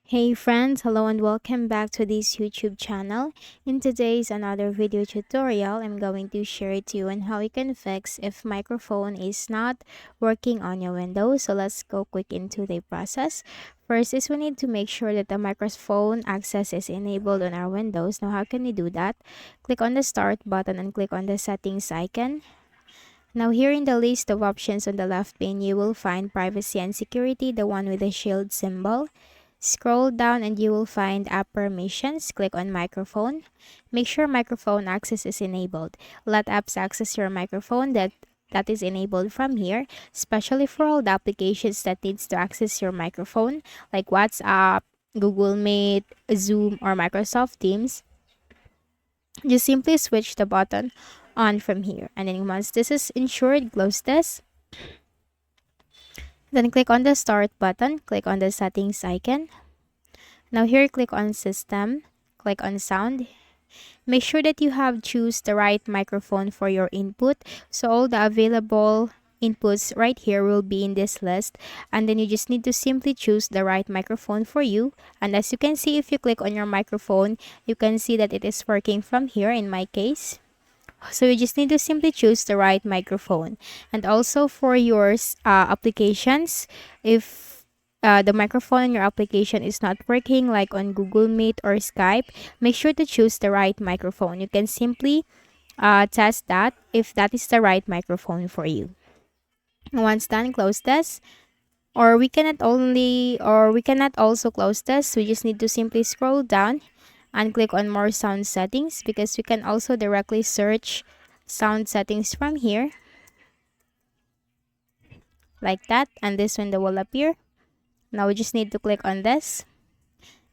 Hey friends, hello and welcome back to this YouTube channel. In today's another video tutorial, I'm going to share to you on how you can fix if microphone is not working on your Windows. So let's go quick into the process. First is we need to make sure that the microphone access is enabled on our Windows. Now how can we do that? Click on the start button and click on the settings icon. Now here in the list of options on the left pane, you will find privacy and security, the one with the shield symbol. Scroll down and you will find app permissions. Click on microphone. Make sure microphone access is enabled. Let apps access your microphone that is enabled from here, especially for all the applications that needs to access your microphone like WhatsApp, Google Meet, Zoom, or Microsoft Teams. Just simply switch the button on from here, and then once this is ensured, close this. Then click on the start button, click on the settings icon. Now here, click on system, click on sound. Make sure that you have choose the right microphone for your input. So all the available inputs right here will be in this list, and then you just need to simply choose the right microphone for you. And as you can see, if you click on your microphone, you can see that it is working from here in my case. So you just need to simply choose the right microphone. And also for your applications, if the microphone in your application is not working, like on Google Meet or Skype, make sure to choose the right microphone. You can simply test that if that is the right microphone for you. Once done, close this. Or we cannot also close this. We just need to simply scroll down and click on more sound settings, because we can also directly search sound settings from here like that, and this window will appear. Now we just need to click on this.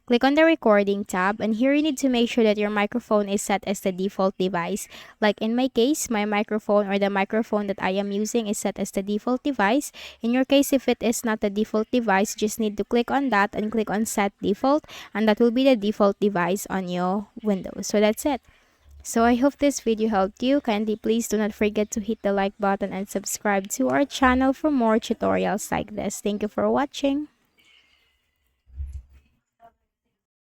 Click on the recording tab, and here you need to make sure that your microphone is set as the default device. Like in my case, my microphone or the microphone that I am using is set as the default device. In your case, if it is not the default device, just need to click on that and click on set default, and that will be the default device on your Windows. So that's it. So I hope this video helped you. Kindly please do not forget to hit the like button and subscribe to our channel for more tutorials like this. Thank you for watching.